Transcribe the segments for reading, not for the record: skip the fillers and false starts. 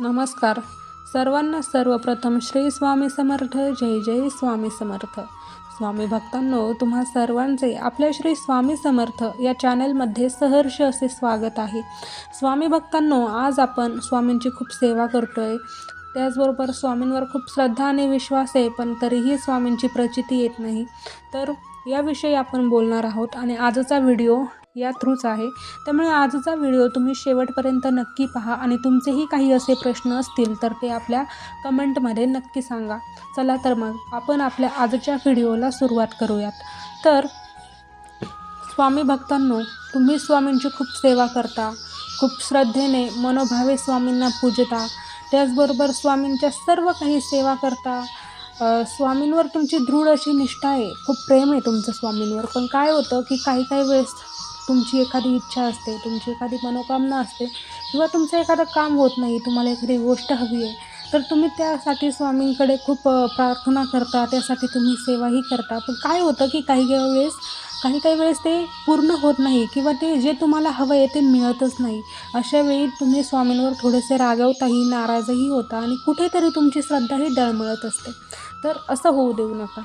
नमस्कार सर्वांना. सर्वप्रथम श्री स्वामी समर्थ. जय जय स्वामी समर्थ. स्वामी भक्तांनो, तुम्हा सर्वांचे आपल्या श्री स्वामी समर्थ या चॅनलमध्ये सहर्ष असे स्वागत आहे. स्वामी भक्तांनो, आज आपण स्वामींची खूप सेवा करतोय. त्याचबरोबर स्वामींवर खूप श्रद्धा आणि विश्वास आहे, पण तरीही स्वामींची प्रचिती येत नाही. तर याविषयी आपण बोलणार आहोत आणि आजचा व्हिडिओ या थ्रूच आहे. त्यामुळे आजचा व्हिडिओ तुम्ही शेवटपर्यंत नक्की पहा आणि तुमचेही काही असे प्रश्न असतील तर ते आपल्या कमेंटमध्ये नक्की सांगा. चला तर मग आपण आपल्या आजच्या व्हिडिओला सुरुवात करूयात. तर स्वामी भक्तांनो, तुम्ही स्वामींची खूप सेवा करता, खूप श्रद्धेने मनोभावे स्वामींना पूजता, त्याचबरोबर स्वामींच्या सर्व काही सेवा करता. स्वामींवर तुमची दृढ अशी निष्ठा आहे, खूप प्रेम आहे तुमचं स्वामींवर. पण काय होतं की काही वेळेस तुमची एखादी इच्छा असते, तुमची एखादी मनोकामना असते, किंवा तुमचं एखादं काम होत नाही, तुम्हाला एखादी गोष्ट हवी आहे, तर तुम्ही त्यासाठी स्वामींकडे खूप प्रार्थना करता, त्यासाठी तुम्ही सेवाही करता. पण काय होतं की काही वेळेस ते पूर्ण होत नाही, किंवा ते जे तुम्हाला हवं आहे ते मिळतच नाही. अशा वेळी तुम्ही स्वामींवर थोडेसे रागवताही, नाराजही होता आणि कुठेतरी तुमची श्रद्धाही डळमळत असते. तर असं होऊ देऊ नका,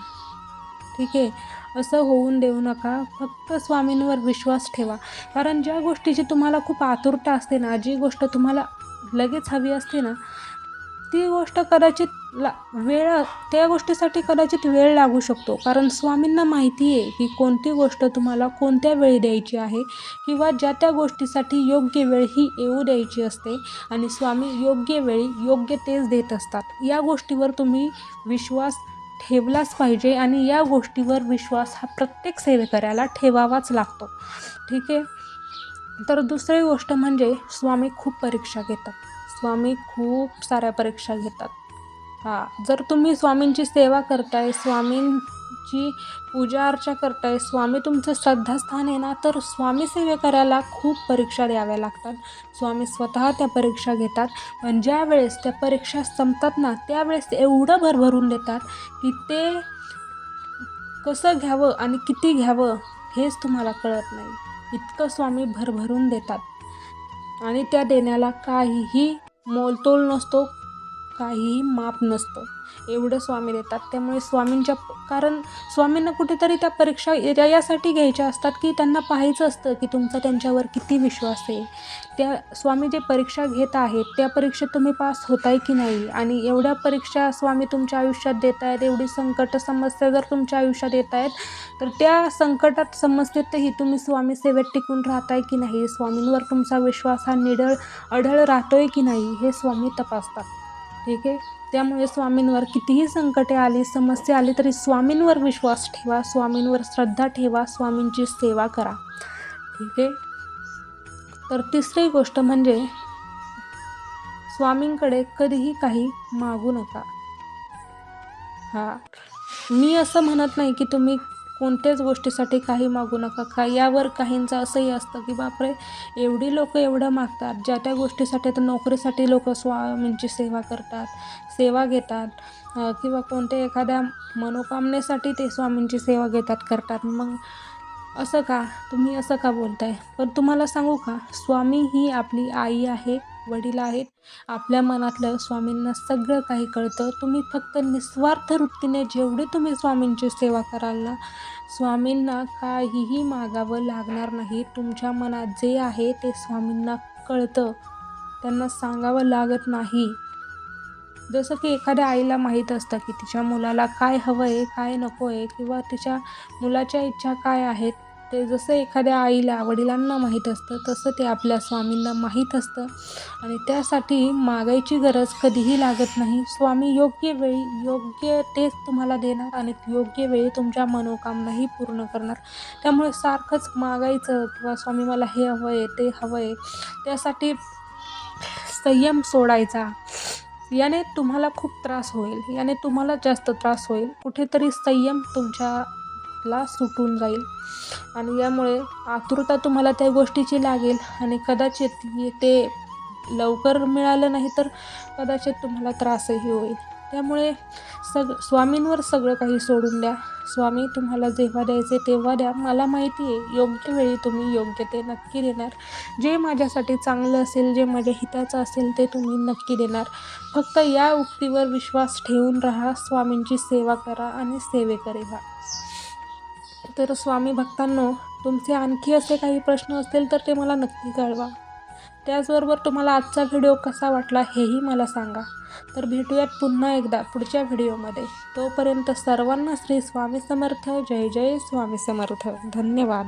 ठीक आहे? असं होऊन देऊ नका. फक्त स्वामींवर विश्वास ठेवा. कारण ज्या गोष्टीची तुम्हाला खूप आतुरता असते ना, जी गोष्ट तुम्हाला लगेच हवी असते ना, ती गोष्ट कदाचित त्या गोष्टीसाठी कदाचित वेळ लागू शकतो. कारण स्वामींना माहिती आहे की कोणती गोष्ट तुम्हाला कोणत्या वेळी द्यायची आहे, किंवा ज्या त्या गोष्टीसाठी योग्य वेळ ही येऊ द्यायची असते. आणि स्वामी योग्य वेळी योग्य तेच देत असतात. या गोष्टीवर तुम्ही विश्वास ठेवलाच पाहिजे आणि या गोष्टीवर विश्वास हा प्रत्येक सेवेकऱ्याला ठेवावाच लागतो, ठीक आहे? तर दुसरी गोष्ट म्हणजे स्वामी खूप परीक्षा घेतात. स्वामी खूप साऱ्या परीक्षा घेतात. जर तुम्ही स्वामींची सेवा करताय, स्वामींची पूजा अर्चा करताय, स्वामी तुमचं श्रद्धास्थान आहे ना, तर स्वामी सेवेकऱ्याला खूप परीक्षा द्याव्या लागतात. स्वामी स्वतः त्या परीक्षा घेतात. पण ज्या वेळेस त्या परीक्षा संपतात ना, त्यावेळेस एवढं भरभरून देतात की ते कसं घ्यावं आणि किती घ्यावं हेच तुम्हाला कळत नाही. इतकं स्वामी भरभरून देतात आणि त्या देण्याला काहीही मोलतोल नसतो, काहीही माप नसतं. एवढं स्वामी देतात. त्यामुळे कारण स्वामींना कुठेतरी त्या परीक्षा यासाठी घ्यायच्या असतात की त्यांना पाहायचं असतं की तुमचा त्यांच्यावर किती विश्वास आहे. त्या स्वामी जे परीक्षा घेत आहेत, त्या परीक्षेत तुम्ही पास होताय की नाही. आणि एवढ्या परीक्षा स्वामी तुमच्या आयुष्यात देत आहेत, एवढी संकट समस्या जर तुमच्या आयुष्यात येत आहेत, तर त्या संकटात समस्येतही तुम्ही स्वामी सेवेत टिकून राहताय की नाही, स्वामींवर तुमचा विश्वास हा अढळ राहतोय की नाही, हे स्वामी तपासतात, ठीक आहे? त्यामुळे स्वामींवर कितीही संकटे आली, समस्या आली, तरी स्वामींवर विश्वास ठेवा, स्वामींवर श्रद्धा ठेवा, स्वामींची सेवा करा, ठीक आहे? तर तिसरी गोष्ट म्हणजे स्वामींकडे कधीही काही मागू नका. मी असं म्हणत नाही की तुम्ही कोणत्याच गोष्टीसाठी काही मागू नका. यावर काहींचं असंही असतं की बापरे, एवढी लोक एवढं मागतात. ज्या त्या गोष्टीसाठी, तर नोकरीसाठी लोक स्वामींची सेवा करतात, सेवा घेतात, किंवा कोणत्या एखाद्या मनोकामनेसाठी ते स्वामींची सेवा करतात. मग असं का, तुम्ही असं का बोलताय? पण तुम्हाला सांगू का, स्वामी ही आपली आई आहे, वडील आहेत. आपल्या मनातलं स्वामींना सगळं काही कळतं. तुम्ही फक्त निस्वार्थ वृत्तीने जेवढी तुम्ही स्वामींची सेवा कराल ना, स्वामींना काहीही मागावं लागणार नाही. तुमच्या मनात जे आहे ते स्वामींना कळतं, त्यांना सांगावं लागत नाही. जसं की एखाद्या आईला माहीत असतं की तिच्या मुलाला काय हवं आहे, काय नको आहे, किंवा तिच्या मुलाच्या इच्छा काय आहेत, ते जसं एखाद्या आईला, वडिलांना माहीत असतं, तसं ते आपल्या स्वामींना माहीत असतं. आणि त्यासाठी मागायची गरज कधीही लागत नाही. स्वामी योग्य वेळी योग्य तेच तुम्हाला देणार आणि योग्य वेळी तुमच्या मनोकामनाही पूर्ण करणार. त्यामुळे सारखंच मागायचं किंवा स्वामी मला हे हवं आहे, ते हवं आहे, त्यासाठी संयम सोडायचा, याने तुम्हाला खूप त्रास होईल, याने तुम्हाला जास्त त्रास होईल. कुठेतरी संयम तुमच्याला सुटून जाईल आणि यामुळे आतुरता तुम्हाला त्या गोष्टीची लागेल आणि कदाचित ते लवकर मिळालं नाही तर कदाचित तुम्हाला त्रासही होईल. त्यामुळे स्वामींवर सगळं काही सोडून द्या. स्वामी तुम्हाला जेव्हा द्यायचे तेव्हा द्या. मला माहिती आहे योग्य वेळी तुम्ही योग्य ते नक्की देणार. जे माझ्यासाठी चांगलं असेल, जे माझ्या हिताचं असेल ते तुम्ही नक्की देणार. फक्त या उक्तीवर विश्वास ठेवून राहा. स्वामींची सेवा करा आणि सेवेकरी व्हा. तर स्वामी भक्तांनो, तुमचे आणखी असे काही प्रश्न असतील तर ते मला नक्की कळवा. त्याचबरोबर तुम्हाला आजचा व्हिडिओ कसा वाटला हेही मला सांगा. तर भेटूयात पुन्हा एकदा पुढच्या व्हिडिओमध्ये. तोपर्यंत सर्वांना श्री स्वामी समर्थ. जय जय स्वामी समर्थ. धन्यवाद.